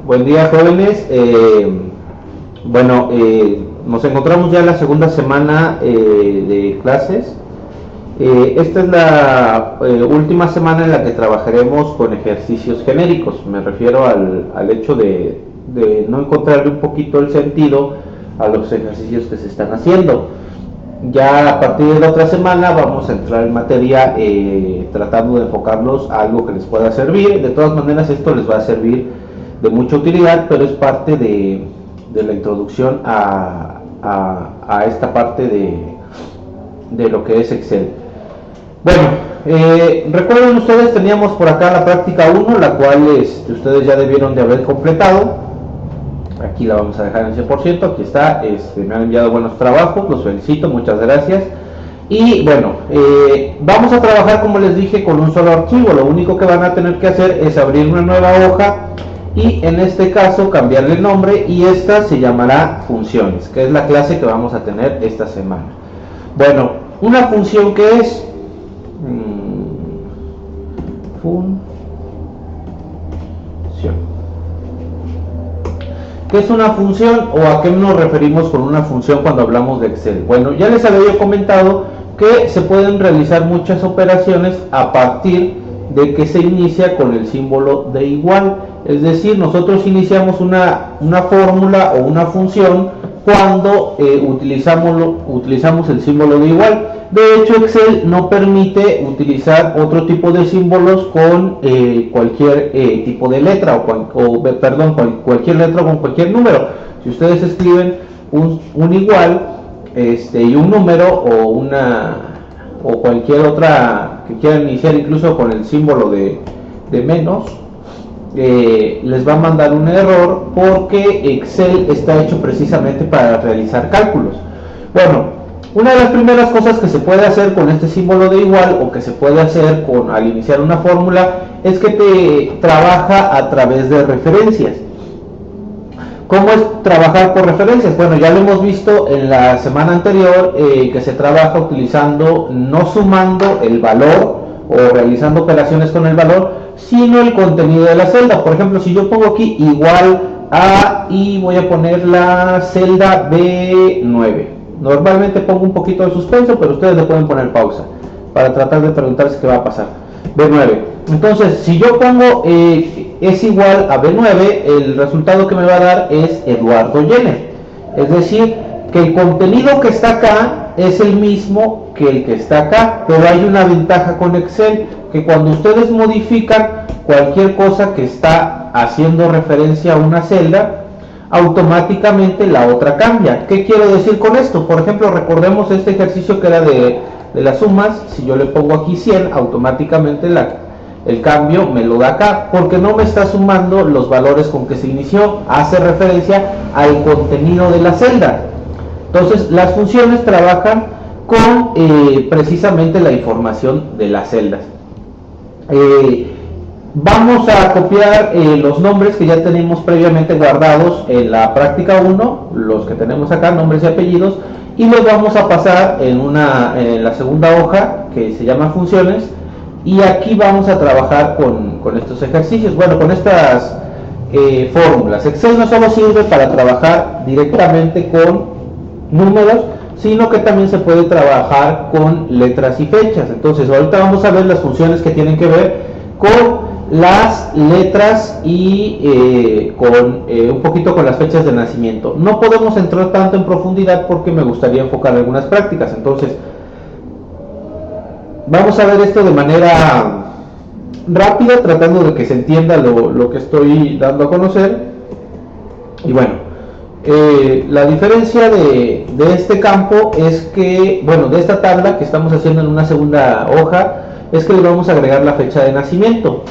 Buen día, jóvenes. Nos encontramos ya en la segunda semana de clases. Esta es la última semana en la que trabajaremos con ejercicios genéricos. Me refiero al hecho de no encontrarle un poquito el sentido a los ejercicios que se están haciendo. Ya a partir de la otra semana vamos a entrar en materia tratando de enfocarlos a algo que les pueda servir. De todas maneras, esto les va a servir de mucha utilidad, pero es parte de la introducción a esta parte de lo que es Excel. Bueno, recuerden ustedes, teníamos por acá la práctica 1, la cual ustedes ya debieron de haber completado. Aquí la vamos a dejar en 100%, aquí está, me han enviado buenos trabajos, los felicito, muchas gracias. Y bueno, vamos a trabajar, como les dije, con un solo archivo. Lo único que van a tener que hacer es abrir una nueva hoja y en este caso cambiarle el nombre, y esta se llamará funciones, que es la clase que vamos a tener esta semana. Bueno, una función, que es función. ¿Qué es una función o a qué nos referimos con una función cuando hablamos de Excel? Bueno, ya les había comentado que se pueden realizar muchas operaciones a partir de que se inicia con el símbolo de igual. Es decir, nosotros iniciamos una fórmula o una función cuando utilizamos el símbolo de igual. De hecho, Excel no permite utilizar otro tipo de símbolos con cualquier tipo de letra cualquier letra con cualquier número. Si ustedes escriben un igual y un número o cualquier otra que quieran iniciar incluso con el símbolo de menos, les va a mandar un error, porque Excel está hecho precisamente para realizar cálculos. Bueno, una de las primeras cosas que se puede hacer con este símbolo de igual, o que se puede hacer al iniciar una fórmula, es que te trabaja a través de referencias. ¿Cómo es trabajar por referencias? Bueno, ya lo hemos visto en la semana anterior, que se trabaja utilizando, no sumando el valor o realizando operaciones con el valor, sino el contenido de la celda. Por ejemplo, si yo pongo aquí igual a, y voy a poner la celda B9. Normalmente pongo un poquito de suspenso, pero ustedes le pueden poner pausa para tratar de preguntarse qué va a pasar. B9. Entonces, si yo pongo es igual a B9, el resultado que me va a dar es Eduardo Jenner. Es decir, que el contenido que está acá es el mismo que el que está acá, pero hay una ventaja con Excel, que cuando ustedes modifican cualquier cosa que está haciendo referencia a una celda, automáticamente la otra cambia. ¿Qué quiero decir con esto? Por ejemplo, recordemos este ejercicio que era de las sumas. Si yo le pongo aquí 100, automáticamente el cambio me lo da acá, porque no me está sumando los valores con que se inició, hace referencia al contenido de la celda. Entonces, las funciones trabajan con precisamente la información de las celdas. Vamos a copiar los nombres que ya tenemos previamente guardados en la práctica 1, los que tenemos acá, nombres y apellidos, y los vamos a pasar en la segunda hoja, que se llama funciones, y aquí vamos a trabajar con estos ejercicios, con estas fórmulas. Excel no solo sirve para trabajar directamente con números, sino que también se puede trabajar con letras y fechas. Entonces, ahorita vamos a ver las funciones que tienen que ver con las letras y un poquito con las fechas de nacimiento. No podemos entrar tanto en profundidad porque me gustaría enfocar algunas prácticas. Entonces, vamos a ver esto de manera rápida, tratando de que se entienda lo que estoy dando a conocer. Y bueno, la diferencia de este campo es que, de esta tabla que estamos haciendo en una segunda hoja, es que le vamos a agregar la fecha de nacimiento.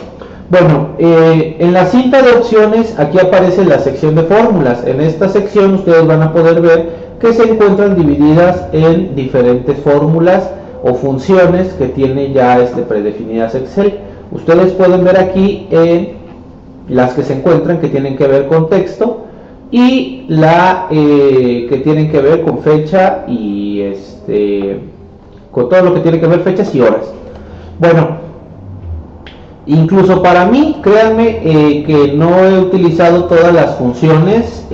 En la cinta de opciones, aquí aparece la sección de fórmulas. En esta sección ustedes van a poder ver que se encuentran divididas en diferentes fórmulas o funciones que tiene ya predefinidas Excel. Ustedes pueden ver aquí las que se encuentran que tienen que ver con texto, y que tienen que ver con fecha y con todo lo que tiene que ver fechas y horas. Incluso para mí, créanme que no he utilizado todas las funciones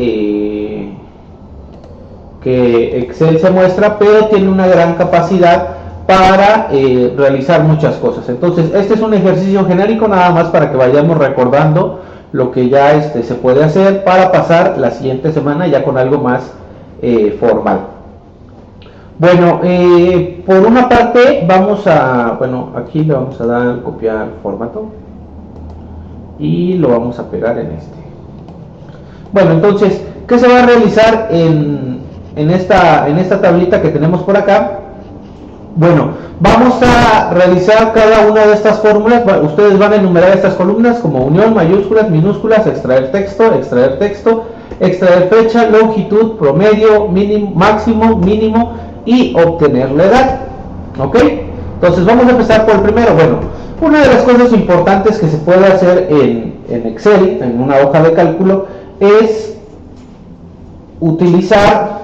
que Excel se muestra, pero tiene una gran capacidad para realizar muchas cosas. Entonces, este es un ejercicio genérico nada más para que vayamos recordando lo que ya se puede hacer para pasar la siguiente semana ya con algo más formal. Bueno, por una parte vamos a, aquí le vamos a dar copiar formato y lo vamos a pegar en este. Bueno, entonces, ¿qué se va a realizar en esta tablita que tenemos por acá? Bueno, vamos a realizar cada una de estas fórmulas. Ustedes van a enumerar estas columnas como unión, mayúsculas, minúsculas, extraer texto, extraer fecha, longitud, promedio, mínimo, máximo, mínimo y obtener la edad. ¿Ok? Entonces vamos a empezar por el primero. Bueno, una de las cosas importantes que se puede hacer en Excel, en una hoja de cálculo, es utilizar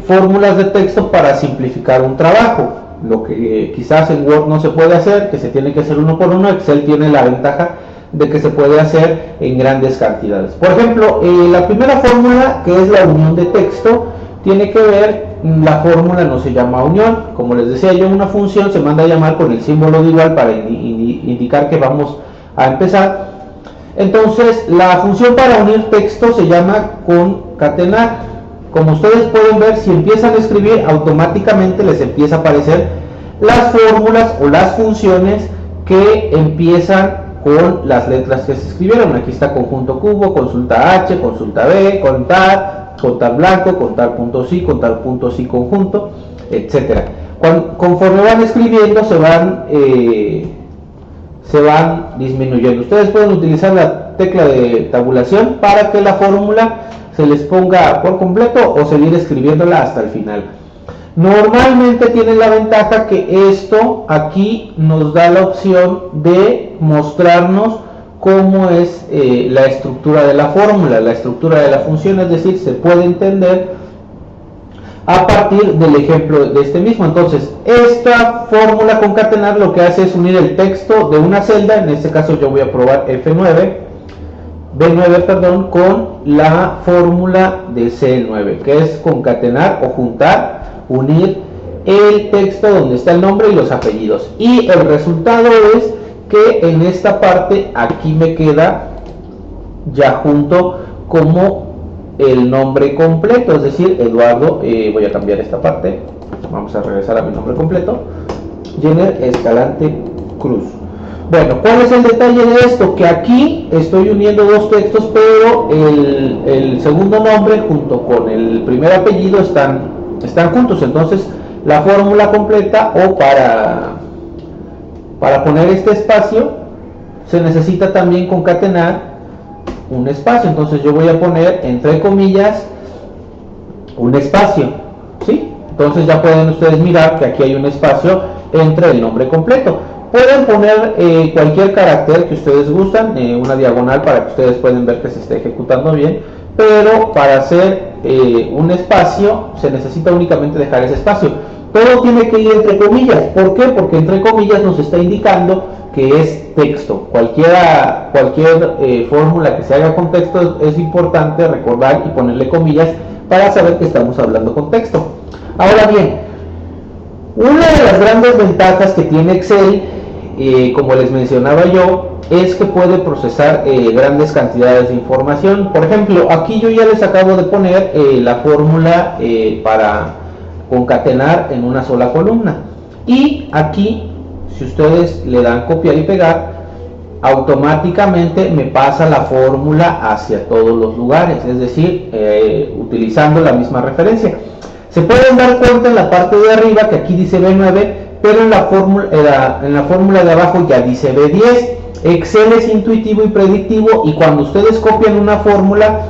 fórmulas de texto para simplificar un trabajo. Lo que quizás en Word no se puede hacer, que se tiene que hacer uno por uno, Excel tiene la ventaja de que se puede hacer en grandes cantidades. Por ejemplo, la primera fórmula, que es la unión de texto, tiene que ver, la fórmula no se llama unión, como les decía yo, una función se manda a llamar con el símbolo de igual para indicar que vamos a empezar. Entonces, la función para unir texto se llama concatenar. Como ustedes pueden ver, si empiezan a escribir, automáticamente les empieza a aparecer las fórmulas o las funciones que empiezan con las letras que se escribieron. Aquí está conjunto cubo, consulta H, consulta B, contar blanco, contar punto sí conjunto, etcétera. Conforme van escribiendo se van disminuyendo. Ustedes pueden utilizar la tecla de tabulación para que la fórmula se les ponga por completo o seguir escribiéndola hasta el final. Normalmente tiene la ventaja que esto aquí nos da la opción de mostrarnos cómo es la estructura de la fórmula, la estructura de la función, es decir, se puede entender a partir del ejemplo de este mismo. Entonces, esta fórmula concatenar lo que hace es unir el texto de una celda, en este caso yo voy a probar B9, con la fórmula de C9, que es concatenar o juntar, unir el texto donde está el nombre y los apellidos. Y el resultado es que en esta parte aquí me queda ya junto como el nombre completo, es decir, Eduardo, voy a cambiar esta parte, vamos a regresar a mi nombre completo, Jenner Escalante Cruz. Bueno, ¿cuál es el detalle de esto? Que aquí estoy uniendo dos textos, pero el segundo nombre junto con el primer apellido están juntos. Entonces, la fórmula completa o para poner este espacio, se necesita también concatenar un espacio. Entonces, yo voy a poner entre comillas un espacio, ¿sí? Entonces, ya pueden ustedes mirar que aquí hay un espacio entre el nombre completo. Pueden poner cualquier carácter que ustedes gustan, una diagonal para que ustedes puedan ver que se esté ejecutando bien, pero para hacer un espacio se necesita únicamente dejar ese espacio. Todo tiene que ir entre comillas. ¿Por qué? Porque entre comillas nos está indicando que es texto. Cualquier fórmula que se haga con texto es importante recordar y ponerle comillas para saber que estamos hablando con texto. Ahora bien, una de las grandes ventajas que tiene Excel, como les mencionaba yo, es que puede procesar grandes cantidades de información. Por ejemplo, aquí yo ya les acabo de poner la fórmula para concatenar en una sola columna, y aquí, si ustedes le dan copiar y pegar, automáticamente me pasa la fórmula hacia todos los lugares, es decir, utilizando la misma referencia. Se pueden dar cuenta en la parte de arriba que aquí dice B9, pero en la fórmula de abajo ya dice B10. Excel es intuitivo y predictivo, y cuando ustedes copian una fórmula,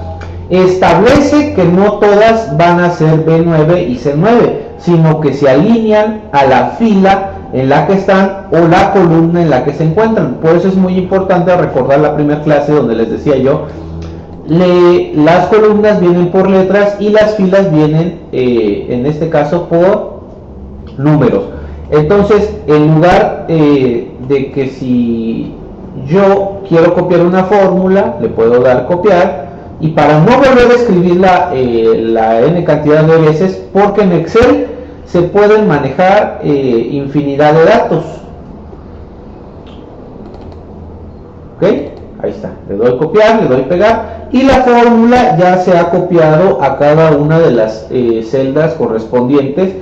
establece que no todas van a ser B9 y C9, sino que se alinean a la fila en la que están o la columna en la que se encuentran. Por eso es muy importante recordar la primera clase donde les decía yo, las columnas vienen por letras y las filas vienen, en este caso, por números. Entonces, en lugar de que si yo quiero copiar una fórmula, le puedo dar copiar, y para no volver a escribirla la n cantidad de veces, porque en Excel se pueden manejar infinidad de datos. ¿Ok? Ahí está, le doy copiar, le doy pegar, y la fórmula ya se ha copiado a cada una de las celdas correspondientes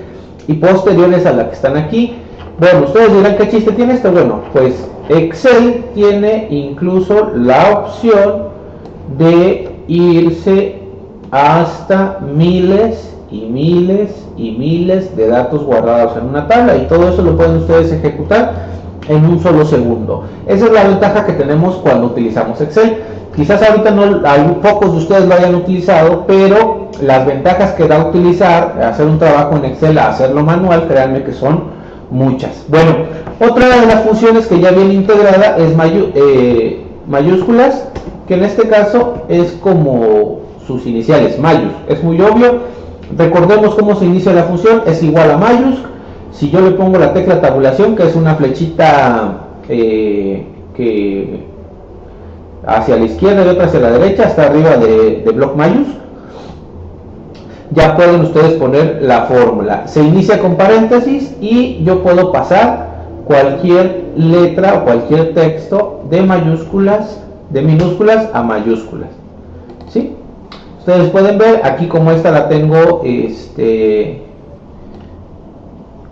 y posteriores a la que están aquí. Bueno, ustedes dirán, ¿qué chiste tiene esto? Bueno, pues Excel tiene incluso la opción de irse hasta miles y miles y miles de datos guardados en una tabla, y todo eso lo pueden ustedes ejecutar en un solo segundo. Esa es la ventaja que tenemos cuando utilizamos Excel. Quizás ahorita no, pocos de ustedes lo hayan utilizado, pero las ventajas que da utilizar, hacer un trabajo en Excel a hacerlo manual, créanme que son muchas. Bueno, otra de las funciones que ya viene integrada es mayúsculas, que en este caso es como sus iniciales, mayús. Es muy obvio. Recordemos cómo se inicia la función, es igual a mayús. Si yo le pongo la tecla tabulación, que es una flechita que hacia la izquierda y otra hacia la derecha, hasta arriba de bloc mayús, ya pueden ustedes poner la fórmula. Se inicia con paréntesis y yo puedo pasar cualquier letra o cualquier texto de minúsculas a mayúsculas. ¿Sí? Ustedes pueden ver aquí, como esta la tengo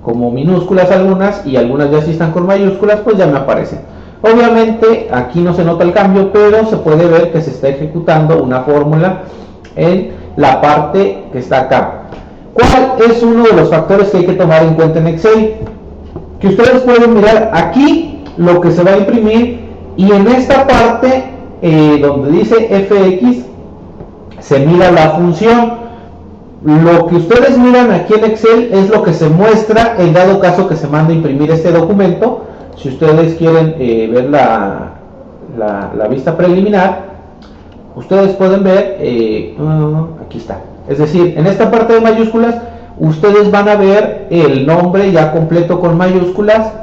como minúsculas algunas, y algunas ya sí están con mayúsculas, pues ya me aparecen. Obviamente aquí no se nota el cambio, pero se puede ver que se está ejecutando una fórmula en la parte que está acá. ¿Cuál es uno de los factores que hay que tomar en cuenta en Excel? Que ustedes pueden mirar aquí lo que se va a imprimir, y en esta parte donde dice FX se mira la función. Lo que ustedes miran aquí en Excel es lo que se muestra en dado caso que se mande a imprimir este documento. Si ustedes quieren ver la vista preliminar, ustedes pueden ver, aquí está. Es decir, en esta parte de mayúsculas, ustedes van a ver el nombre ya completo con mayúsculas,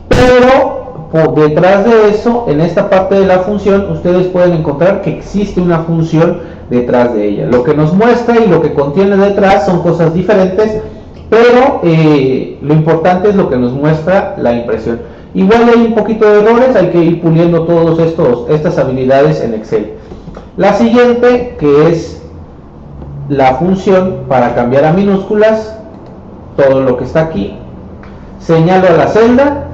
pero por detrás de eso, en esta parte de la función, ustedes pueden encontrar que existe una función detrás de ella. Lo que nos muestra y lo que contiene detrás son cosas diferentes, pero lo importante es lo que nos muestra la impresión. Igual hay un poquito de errores, hay que ir puliendo todas estas habilidades en Excel. La siguiente, que es la función para cambiar a minúsculas, todo lo que está aquí, señalo a la celda,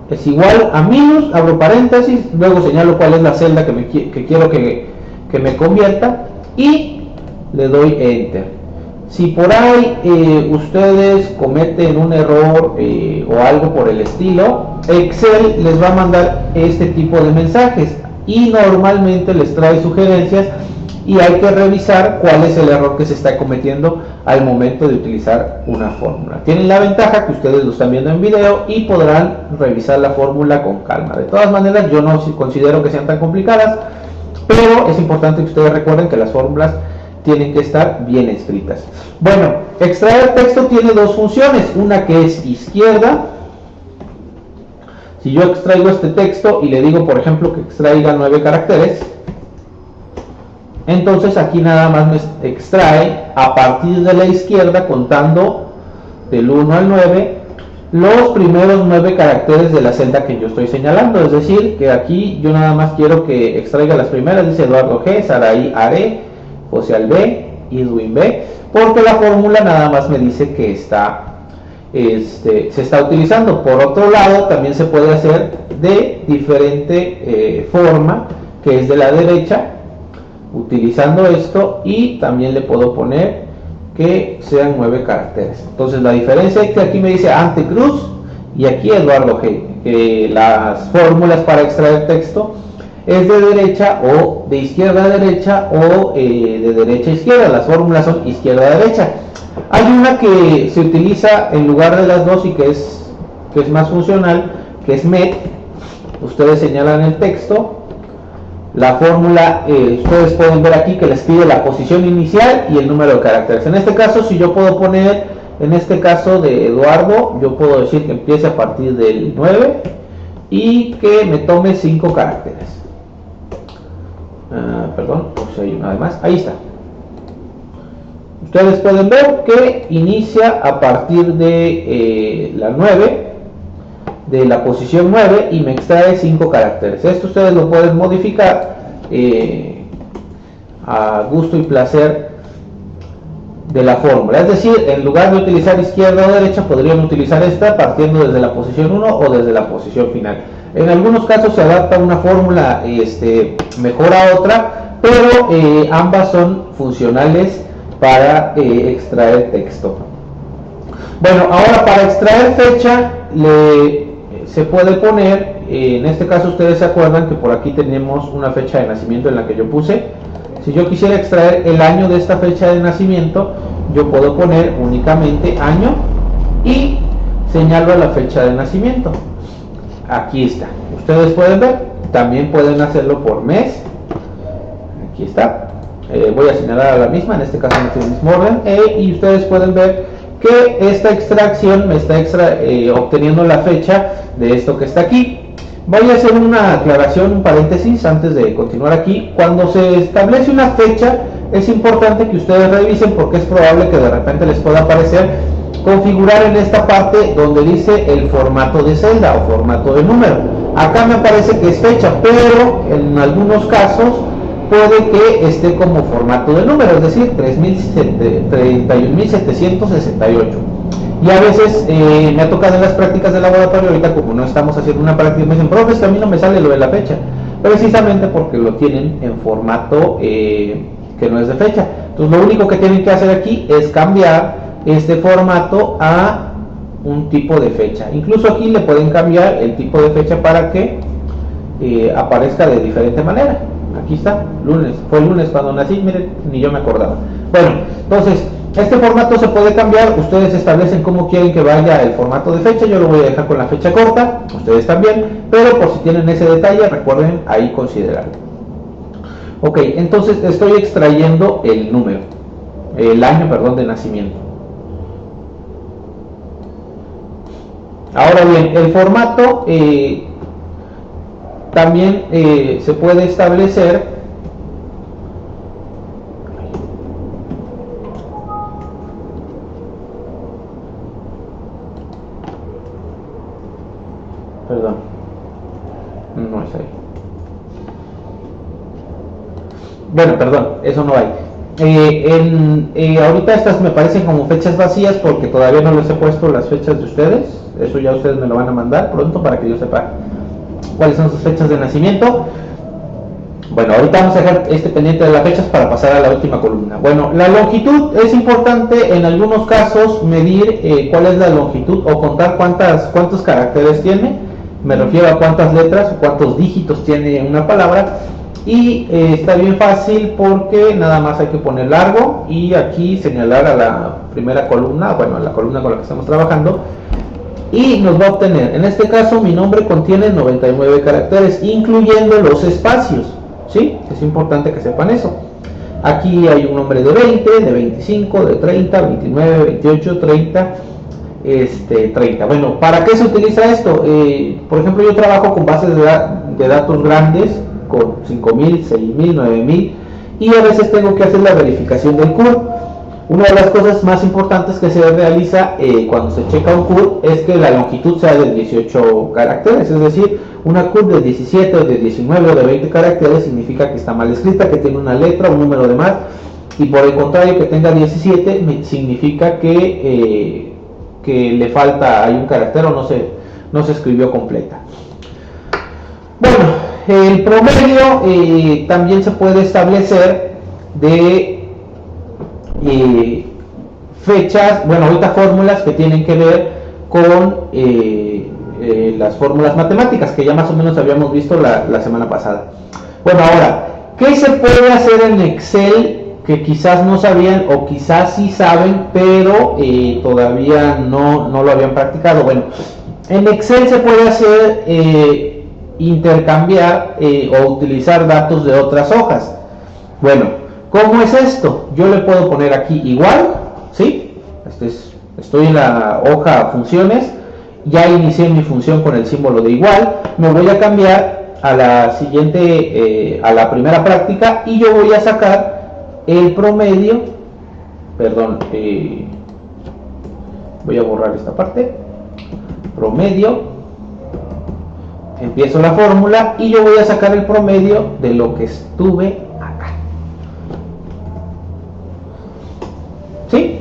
es igual a minus, abro paréntesis, luego señalo cuál es la celda que quiero que me convierta, y le doy enter. Si por ahí ustedes cometen un error o algo por el estilo, Excel les va a mandar este tipo de mensajes y normalmente les trae sugerencias, y hay que revisar cuál es el error que se está cometiendo al momento de utilizar una fórmula. Tienen la ventaja que ustedes lo están viendo en video y podrán revisar la fórmula con calma. De todas maneras, yo no considero que sean tan complicadas, pero es importante que ustedes recuerden que las fórmulas tienen que estar bien escritas. Bueno, extraer texto tiene dos funciones, una que es izquierda. Si yo extraigo este texto y le digo, por ejemplo, que extraiga 9 caracteres, entonces aquí nada más me extrae a partir de la izquierda, contando del 1 al 9, los primeros 9 caracteres de la celda que yo estoy señalando. Es decir, que aquí yo nada más quiero que extraiga las primeras, dice Eduardo G, Saraí Are, José Albe, Edwin B, porque la fórmula nada más me dice que se está utilizando. Por otro lado, también se puede hacer de diferente forma, que es de la derecha, utilizando esto, y también le puedo poner que sean 9 caracteres. Entonces la diferencia es que aquí me dice Ante Cruz y aquí Eduardo G, que las fórmulas para extraer texto es de derecha o de izquierda a derecha o de derecha a izquierda. Las fórmulas son izquierda a derecha. Hay una que se utiliza en lugar de las dos y que es más funcional, que es MET. Ustedes señalan el texto, la fórmula, ustedes pueden ver aquí que les pide la posición inicial y el número de caracteres. En este caso, si yo puedo poner En este caso de Eduardo, yo puedo decir que empiece a partir del 9 y que me tome 5 caracteres. Perdón, pues hay una más. Ahí está. Ustedes pueden ver que inicia a partir de la 9, de la posición 9, y me extrae 5 caracteres. Esto ustedes lo pueden modificar a gusto y placer de la fórmula. Es decir, en lugar de utilizar izquierda o derecha, podrían utilizar esta partiendo desde la posición 1 o desde la posición final. En algunos casos se adapta una fórmula mejor a otra, pero ambas son funcionales para extraer texto. Bueno, ahora para extraer fecha se puede poner, en este caso ustedes se acuerdan que por aquí tenemos una fecha de nacimiento en la que yo puse. Si yo quisiera extraer el año de esta fecha de nacimiento, yo puedo poner únicamente año y señalo a la fecha de nacimiento. Aquí está, ustedes pueden ver, también pueden hacerlo por mes. Aquí está, voy a señalar a la misma, en este caso no tiene el mismo orden, y ustedes pueden ver que esta extracción me está obteniendo la fecha de esto que está aquí. Voy a hacer una aclaración, un paréntesis antes de continuar aquí. Cuando se establece una fecha, es importante que ustedes revisen, porque es probable que de repente les pueda aparecer configurar en esta parte donde dice el formato de celda o formato de número. Acá me aparece que es fecha, pero en algunos casos puede que esté como formato de número, es decir, 31.768. Y a veces me ha tocado en las prácticas de laboratorio, ahorita como no estamos haciendo una práctica, me dicen, profe, es que a mí no me sale lo de la fecha, precisamente porque lo tienen en formato que no es de fecha. Entonces lo único que tienen que hacer aquí es cambiar este formato a un tipo de fecha. Incluso aquí le pueden cambiar el tipo de fecha para que aparezca de diferente manera. Aquí está, lunes, fue el lunes cuando nací, miren, ni yo me acordaba. Bueno, entonces este formato se puede cambiar, ustedes establecen cómo quieren que vaya el formato de fecha. Yo lo voy a dejar con la fecha corta, ustedes también, pero por si tienen ese detalle, recuerden ahí considerarlo. Ok, entonces estoy extrayendo el número, el año, perdón, de nacimiento. Ahora bien, el formato también se puede establecer perdón, no es ahí. Bueno, perdón, eso no hay. Ahorita estas me parecen como fechas vacías porque todavía no les he puesto las fechas de ustedes. Eso ya ustedes me lo van a mandar pronto para que yo sepa cuáles son sus fechas de nacimiento. Bueno, ahorita vamos a dejar pendiente de las fechas para pasar a la última columna. Bueno, la longitud es importante en algunos casos medir cuál es la longitud o contar cuántos caracteres tiene. Me refiero a cuántas letras o cuántos dígitos tiene una palabra. Y está bien fácil porque nada más hay que poner largo y aquí señalar a la primera columna, bueno, a la columna con la que estamos trabajando, y nos va a obtener, en este caso mi nombre contiene 99 caracteres, incluyendo los espacios, ¿sí? Es importante que sepan eso. Aquí hay un nombre de 20, de 25, de 30, 29, 28, 30, 30. Bueno, ¿para qué se utiliza esto? Por ejemplo, yo trabajo con bases de datos grandes, con 5.000, 6.000, 9.000, y a veces tengo que hacer la verificación del CURP. Una de las cosas más importantes que se realiza cuando se checa un CURP es que la longitud sea de 18 caracteres, es decir, una CURP de 17, de 19 o de 20 caracteres significa que está mal escrita, que tiene una letra, un número de más, y por el contrario, que tenga 17 significa que le falta, hay un carácter o no se escribió completa. Bueno, el promedio también se puede establecer de fechas, bueno, ahorita fórmulas que tienen que ver con las fórmulas matemáticas que ya más o menos habíamos visto la semana pasada. Bueno, ahora, ¿qué se puede hacer en Excel que quizás no sabían o quizás sí saben, pero todavía no lo habían practicado? Bueno, en Excel se puede hacer intercambiar o utilizar datos de otras hojas. Bueno, ¿cómo es esto? Yo le puedo poner aquí igual, ¿sí? Este es Estoy en la hoja funciones, ya inicié mi función con el símbolo de igual, me voy a cambiar a la siguiente, a la primera práctica, y yo voy a sacar el promedio, perdón, voy a borrar esta parte, promedio, empiezo la fórmula y yo voy a sacar el promedio de lo que estuve acá. ¿Sí?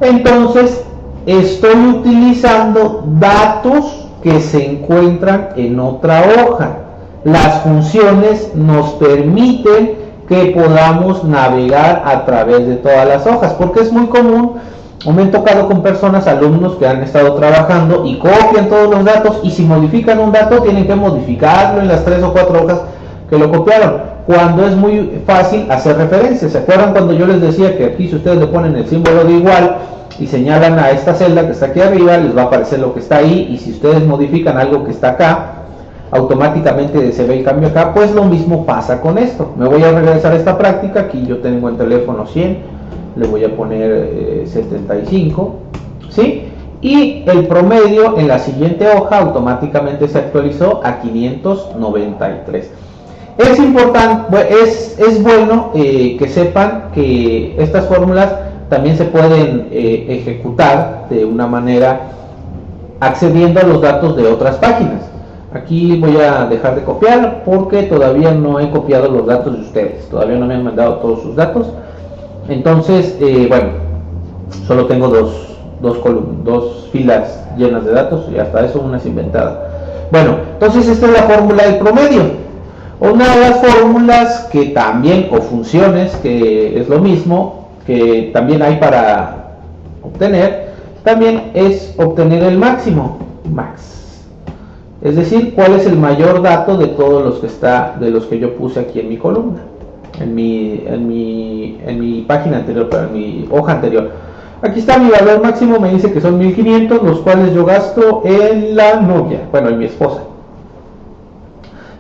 Entonces estoy utilizando datos que se encuentran en otra hoja. Las funciones nos permiten que podamos navegar a través de todas las hojas, porque es muy común, o me he tocado con personas, alumnos que han estado trabajando y copian todos los datos, y si modifican un dato tienen que modificarlo en las 3 o 4 hojas que lo copiaron, cuando es muy fácil hacer referencias. ¿Se acuerdan cuando yo les decía que aquí, si ustedes le ponen el símbolo de igual y señalan a esta celda que está aquí arriba, les va a aparecer lo que está ahí, y si ustedes modifican algo que está acá, automáticamente se ve el cambio acá? Pues lo mismo pasa con esto. Me voy a regresar a esta práctica. Aquí yo tengo en teléfono 100, le voy a poner 75, ¿sí? Y el promedio en la siguiente hoja automáticamente se actualizó a 593. Es importante, es bueno que sepan que estas fórmulas también se pueden ejecutar de una manera accediendo a los datos de otras páginas. Aquí voy a dejar de copiar porque todavía no he copiado los datos de ustedes, todavía no me han mandado todos sus datos. Entonces, bueno, solo tengo dos filas llenas de datos, y hasta eso una es inventada. Bueno, entonces esta es la fórmula del promedio. Una de las fórmulas que también, o funciones, que es lo mismo, que también hay para obtener, también es obtener el máximo, max. Es decir, cuál es el mayor dato de todos los que yo puse aquí en mi columna, en mi página anterior, pero en mi hoja anterior. Aquí está mi valor máximo, me dice que son 1500, los cuales yo gasto en la novia, bueno, en mi esposa.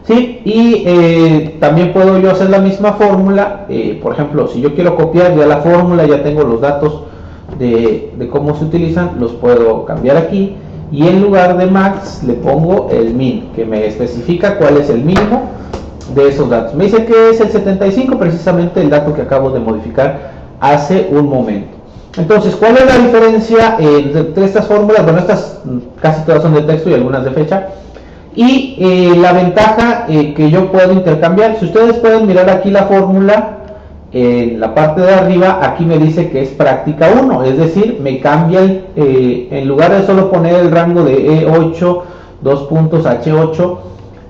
¿Sí? Y también puedo yo hacer la misma fórmula. Por ejemplo, si yo quiero copiar ya la fórmula, ya tengo los datos de cómo se utilizan, los puedo cambiar aquí. Y en lugar de max le pongo el min, que me especifica cuál es el mínimo de esos datos. Me dice que es el 75, precisamente el dato que acabo de modificar hace un momento. Entonces, ¿cuál es la diferencia entre estas fórmulas? Bueno, estas casi todas son de texto y algunas de fecha. Y la ventaja que yo puedo intercambiar, si ustedes pueden mirar aquí la fórmula, en la parte de arriba, aquí me dice que es práctica 1, es decir, me cambia en lugar de solo poner el rango de E8, 2 puntos H8,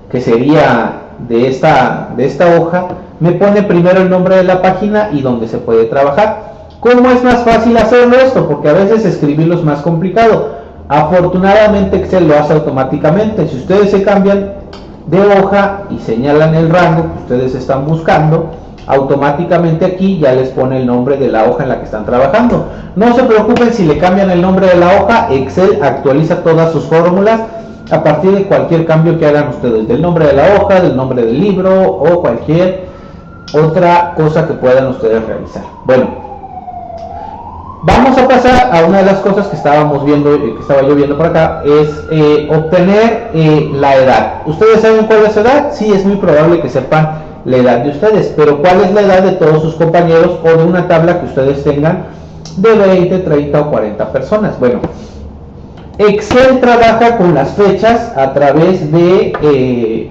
que sería de esta hoja, me pone primero el nombre de la página y donde se puede trabajar. ¿Cómo es más fácil hacerlo esto? Porque a veces escribirlo es más complicado. Afortunadamente Excel lo hace automáticamente. Si ustedes se cambian de hoja y señalan el rango que ustedes están buscando, automáticamente aquí ya les pone el nombre de la hoja en la que están trabajando. No se preocupen si le cambian el nombre de la hoja, Excel actualiza todas sus fórmulas a partir de cualquier cambio que hagan ustedes, del nombre de la hoja, del nombre del libro o cualquier otra cosa que puedan ustedes realizar. Bueno, vamos a pasar a una de las cosas que estábamos viendo, que estaba yo viendo por acá, es obtener la edad. ¿Ustedes saben cuál es su edad? Sí, es muy probable que sepan la edad de ustedes, pero ¿cuál es la edad de todos sus compañeros o de una tabla que ustedes tengan de 20, 30 o 40 personas? Bueno, Excel trabaja con las fechas a través de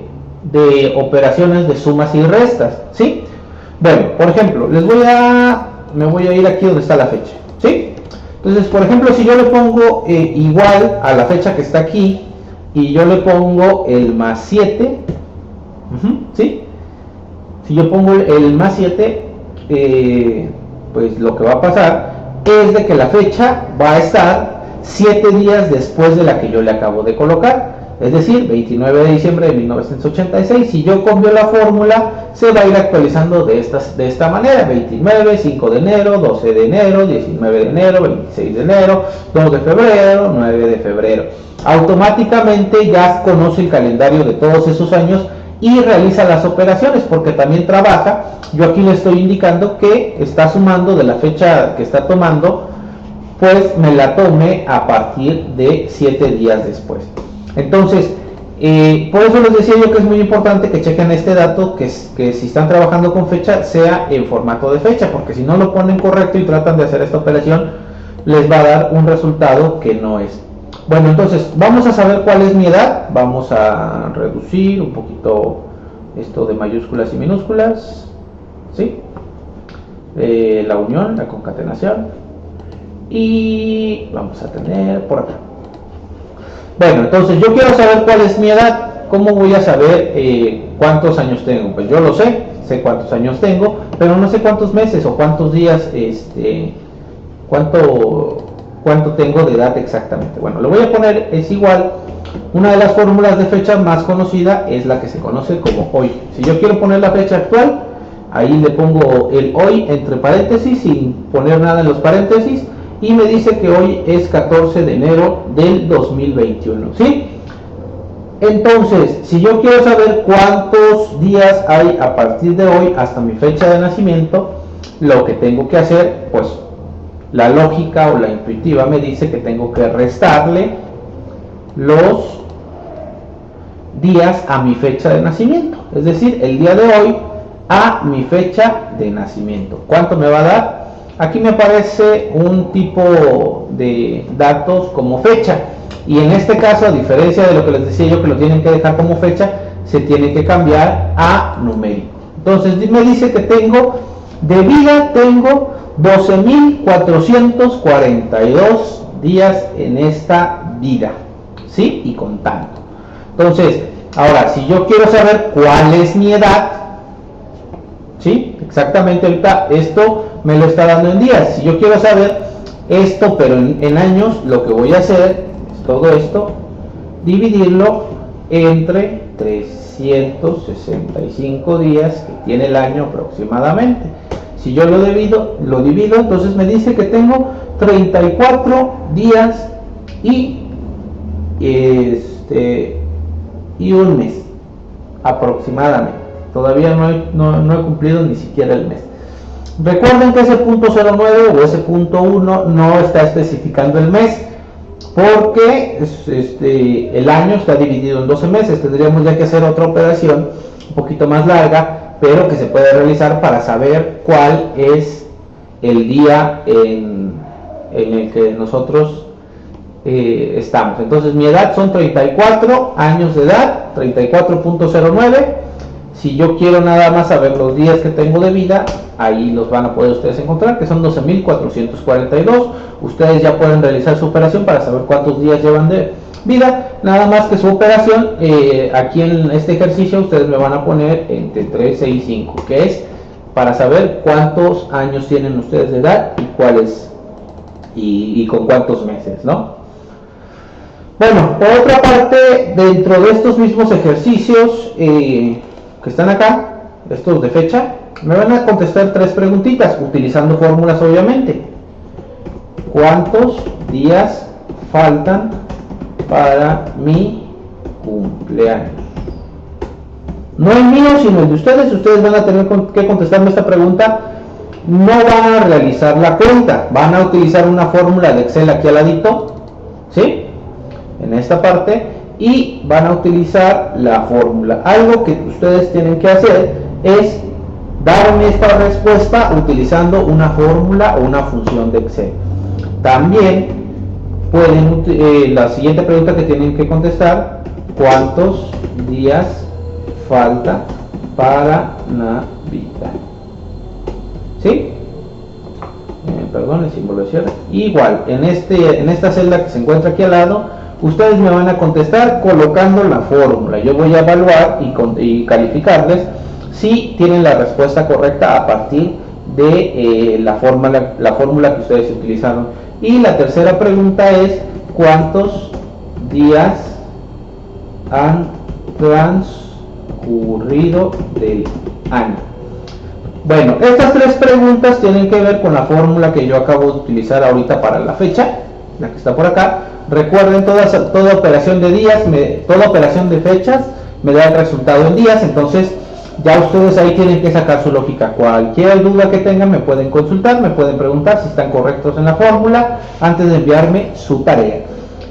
operaciones de sumas y restas, ¿sí? Bueno, por ejemplo, me voy a ir aquí donde está la fecha, ¿sí? Entonces, por ejemplo, si yo le pongo igual a la fecha que está aquí y yo le pongo el más 7, ¿sí? Si yo pongo el más 7, pues lo que va a pasar es de que la fecha va a estar 7 días después de la que yo le acabo de colocar. Es decir, 29 de diciembre de 1986. Si yo cambio la fórmula, se va a ir actualizando de esta manera: 29, 5 de enero, 12 de enero, 19 de enero, 26 de enero, 2 de febrero, 9 de febrero. Automáticamente ya conoce el calendario de todos esos años y realiza las operaciones, porque también trabaja. Yo aquí le estoy indicando que está sumando de la fecha que está tomando, pues me la tome a partir de 7 días después. Entonces, por eso les decía yo que es muy importante que chequen este dato, que si están trabajando con fecha, sea en formato de fecha, porque si no lo ponen correcto y tratan de hacer esta operación, les va a dar un resultado que no es. Bueno, entonces, vamos a saber cuál es mi edad. Vamos a reducir un poquito esto de mayúsculas y minúsculas, ¿sí? La unión, la concatenación, y vamos a tener por acá. Bueno, entonces yo quiero saber cuál es mi edad. ¿Cómo voy a saber cuántos años tengo? Pues yo lo sé cuántos años tengo, pero no sé cuántos meses o cuántos días, cuánto tengo de edad exactamente. Bueno, lo voy a poner, es igual, una de las fórmulas de fecha más conocida es la que se conoce como hoy. Si yo quiero poner la fecha actual, ahí le pongo el hoy entre paréntesis, sin poner nada en los paréntesis, y me dice que hoy es 14 de enero del 2021, ¿sí? Entonces, si yo quiero saber cuántos días hay a partir de hoy hasta mi fecha de nacimiento, lo que tengo que hacer, pues la lógica o la intuitiva me dice que tengo que restarle los días a mi fecha de nacimiento, es decir, el día de hoy a mi fecha de nacimiento. ¿Cuánto me va a dar? Aquí me aparece un tipo de datos como fecha, y en este caso, a diferencia de lo que les decía yo que lo tienen que dejar como fecha, se tiene que cambiar a numérico. Entonces me dice que tengo de vida, tengo 12.442 días en esta vida, ¿sí? Y contando. Entonces, ahora, si yo quiero saber cuál es mi edad, ¿sí? Exactamente, ahorita esto me lo está dando en días. Si yo quiero saber esto, pero en años, lo que voy a hacer es todo esto, dividirlo entre 365 días que tiene el año aproximadamente. Si yo lo divido, entonces me dice que tengo 34 días y un mes aproximadamente. Todavía no he cumplido ni siquiera el mes. Recuerden que ese punto 09 o ese punto 1 no está especificando el mes, porque el año está dividido en 12 meses. Tendríamos ya que hacer otra operación un poquito más larga, pero que se puede realizar para saber cuál es el día en el que nosotros estamos. Entonces mi edad son 34 años de edad, 34.09. Si yo quiero nada más saber los días que tengo de vida, ahí los van a poder ustedes encontrar, que son 12.442. Ustedes ya pueden realizar su operación para saber cuántos días llevan de vida. Nada más que su operación, aquí en este ejercicio ustedes me van a poner entre 3, 6 y 5, que es para saber cuántos años tienen ustedes de edad y cuáles y con cuántos meses, ¿no? Bueno, por otra parte, dentro de estos mismos ejercicios que están acá, estos de fecha, me van a contestar 3 preguntitas, utilizando fórmulas obviamente. ¿Cuántos días faltan para mi cumpleaños? No el mío, sino el de ustedes. Ustedes van a tener que contestarme esta pregunta. No van a realizar la cuenta, van a utilizar una fórmula de Excel aquí al ladito, ¿sí? En esta parte, y van a utilizar la fórmula. Algo que ustedes tienen que hacer es darme esta respuesta utilizando una fórmula o una función de Excel. También pueden, la siguiente pregunta que tienen que contestar: ¿cuántos días falta para Navidad? ¿Sí? Perdón, el símbolo de cierre. Igual, en esta celda que se encuentra aquí al lado, ustedes me van a contestar colocando la fórmula. Yo voy a evaluar y calificarles si tienen la respuesta correcta a partir de la fórmula que ustedes utilizaron. Y la tercera pregunta es: ¿cuántos días han transcurrido del año? Bueno, estas 3 preguntas tienen que ver con la fórmula que yo acabo de utilizar ahorita para la fecha, la que está por acá. Recuerden, toda operación de días, toda operación de fechas me da el resultado en días. Entonces Ya ustedes ahí tienen que sacar su lógica. Cualquier duda que tengan me pueden consultar, me pueden preguntar si están correctos en la fórmula antes de enviarme su tarea.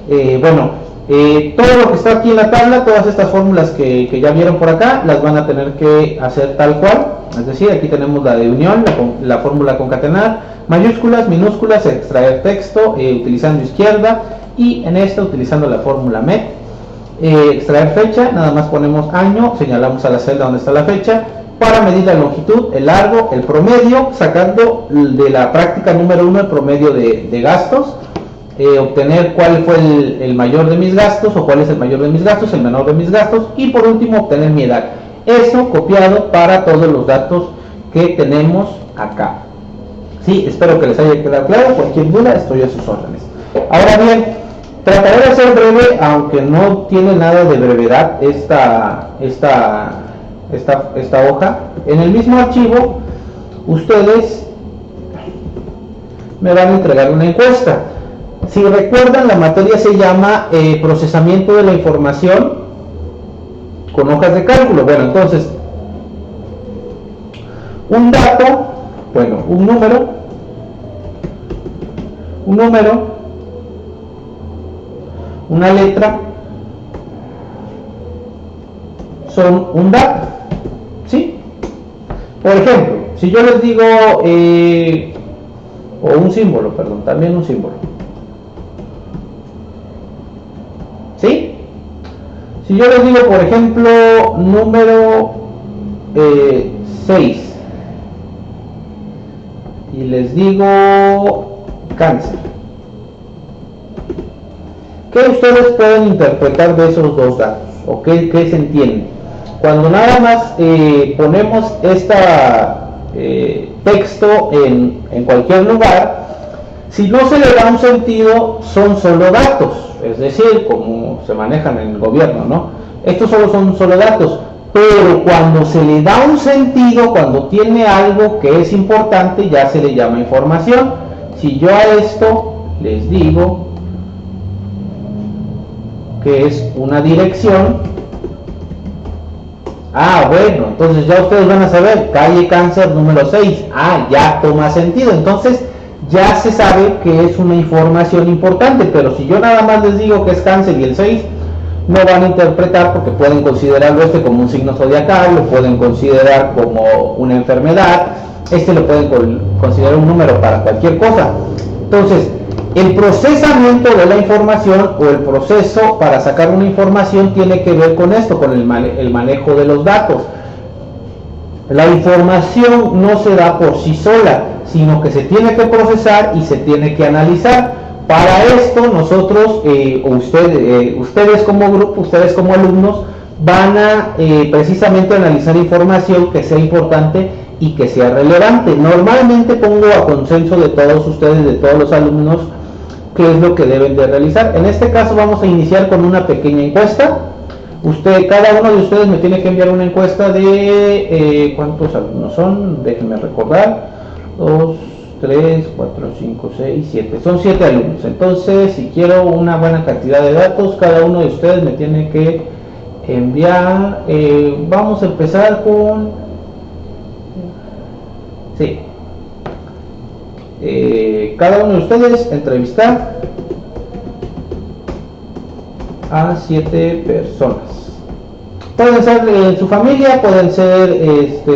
Todo lo que está aquí en la tabla, todas estas fórmulas que ya vieron por acá, las van a tener que hacer tal cual. Es decir, aquí tenemos la de unión, la fórmula concatenar, mayúsculas, minúsculas, extraer texto, utilizando izquierda, y en esta utilizando la fórmula MET. Extraer fecha, nada más ponemos año, señalamos a la celda donde está la fecha, para medir la longitud, el largo, el promedio, sacando de la práctica número 1 el promedio de gastos, obtener cuál fue el mayor de mis gastos, o cuál es el mayor de mis gastos, el menor de mis gastos, y por último obtener mi edad. Eso copiado para todos los datos que tenemos acá. Sí, espero que les haya quedado claro. Cualquier duda, estoy a sus órdenes. Ahora bien, trataré de ser breve, aunque no tiene nada de brevedad esta hoja. En el mismo archivo, ustedes me van a entregar una encuesta. Si recuerdan, la materia se llama procesamiento de la información con hojas de cálculo. Bueno, entonces, un dato, un número, una letra, son un dato, ¿sí? Por ejemplo, si yo les digo, o un símbolo, perdón, también un símbolo, ¿sí? Si yo les digo, por ejemplo, número 6, y les digo cáncer, ¿qué ustedes pueden interpretar de esos dos datos? ¿O qué se entiende? Cuando nada más ponemos texto en cualquier lugar, si no se le da un sentido, son solo datos, es decir, como se manejan en el gobierno, ¿no? Estos son solo datos, pero cuando se le da un sentido, cuando tiene algo que es importante, ya se le llama información. Si yo a esto les digo que es una dirección, bueno, entonces ya ustedes van a saber, calle Cáncer número 6, ya toma sentido, entonces ya se sabe que es una información importante. Pero si yo nada más les digo que es cáncer y el 6, no van a interpretar, porque pueden considerarlo como un signo zodiacal, lo pueden considerar como una enfermedad, lo pueden considerar un número para cualquier cosa. Entonces, el procesamiento de la información, o el proceso para sacar una información, tiene que ver con esto, con el manejo de los datos. La información no se da por sí sola, sino que se tiene que procesar y se tiene que analizar. Para esto nosotros, ustedes como grupo, ustedes como alumnos, van a precisamente analizar información que sea importante y que sea relevante. Normalmente pongo a consenso de todos ustedes, de todos los alumnos, qué es lo que deben de realizar. En este caso vamos a iniciar con una pequeña encuesta. Cada uno de ustedes me tiene que enviar una encuesta de ¿cuántos alumnos son? Déjenme recordar. 2, 3, 4, 5, 6, 7. Son 7 alumnos. Entonces, si quiero una buena cantidad de datos, cada uno de ustedes me tiene que enviar. Vamos a empezar con... Sí. Cada uno de ustedes entrevistar a 7 personas. Pueden ser su familia, pueden ser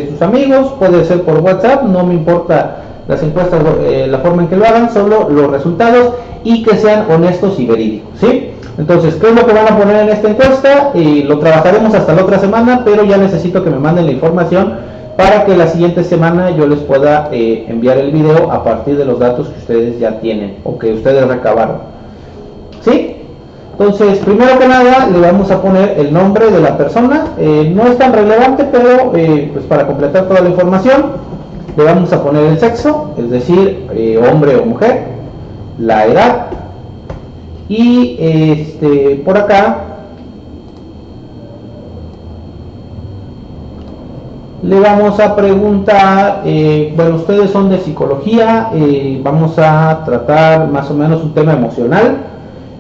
sus amigos, puede ser por WhatsApp, no me importa las encuestas, la forma en que lo hagan, solo los resultados, y que sean honestos y verídicos, ¿sí? Entonces, ¿qué es lo que van a poner en esta encuesta? Lo trabajaremos hasta la otra semana, pero ya necesito que me manden la información para que la siguiente semana yo les pueda enviar el video a partir de los datos que ustedes ya tienen o que ustedes recabaron, ¿sí? Entonces, primero que nada, le vamos a poner el nombre de la persona. No es tan relevante, pero pues para completar toda la información, le vamos a poner el sexo, es decir, hombre o mujer, la edad, y por acá le vamos a preguntar, bueno, ustedes son de psicología, vamos a tratar más o menos un tema emocional,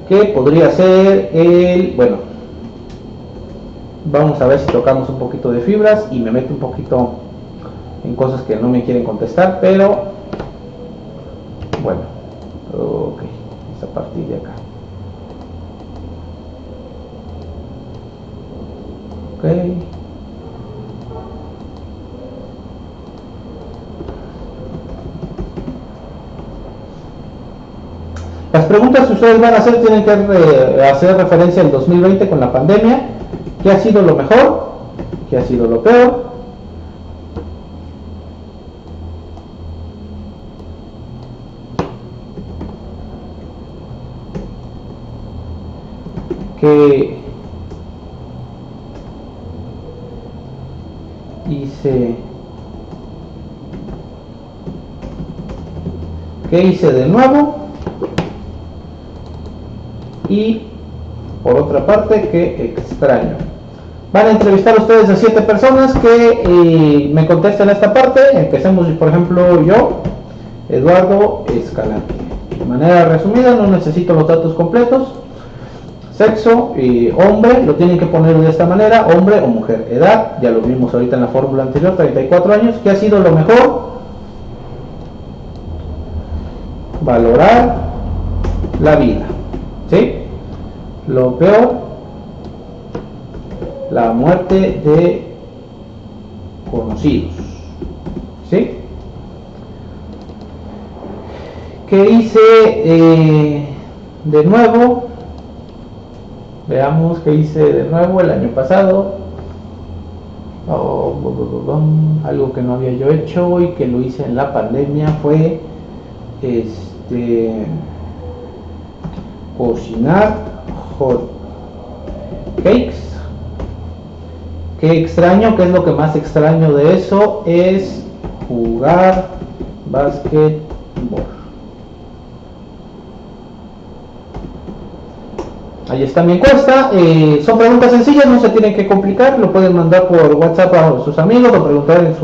que podría ser Vamos a ver si tocamos un poquito de fibras y me meto un poquito en cosas que no me quieren contestar, pero bueno, ok, es a partir de acá. Ok. Las preguntas que ustedes van a hacer tienen que hacer referencia al 2020 con la pandemia. ¿Qué ha sido lo mejor? ¿Qué ha sido lo peor? ¿Qué hice de nuevo? Y por otra parte, ¿qué extraño? Van a entrevistar ustedes a 7 personas que me contesten esta parte. Empecemos, por ejemplo, yo, Eduardo Escalante. De manera resumida, no necesito los datos completos. Sexo, hombre, lo tienen que poner de esta manera, hombre o mujer. Edad, ya lo vimos ahorita en la fórmula anterior, 34 años. ¿Qué ha sido lo mejor? Valorar la vida. ¿Sí? Lo peor, la muerte de conocidos. ¿Sí? ¿Qué hice de nuevo? Veamos qué hice de nuevo el año pasado. Algo que no había yo hecho y que lo hice en la pandemia fue cocinar hot cakes. ¿Qué extraño? ¿Qué es lo que más extraño de eso? Es jugar básquetbol. Ahí está mi encuesta. Son preguntas sencillas, no se tienen que complicar. Lo pueden mandar por WhatsApp a sus amigos o preguntar en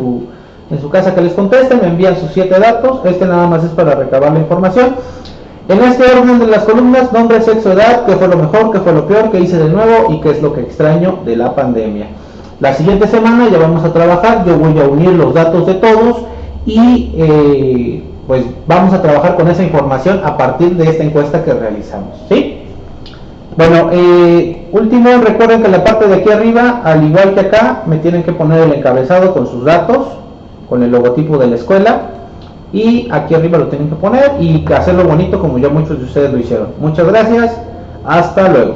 su casa que les contesten. Me envían sus 7 datos. Nada más es para recabar la información. En este orden de las columnas: nombre, sexo, edad, qué fue lo mejor, qué fue lo peor, qué hice de nuevo y qué es lo que extraño de la pandemia. La siguiente semana ya vamos a trabajar. Yo voy a unir los datos de todos y pues vamos a trabajar con esa información a partir de esta encuesta que realizamos, ¿sí? Bueno, último, recuerden que en la parte de aquí arriba, al igual que acá, me tienen que poner el encabezado con sus datos, con el logotipo de la escuela, y aquí arriba lo tienen que poner y hacerlo bonito como ya muchos de ustedes lo hicieron. Muchas gracias, hasta luego.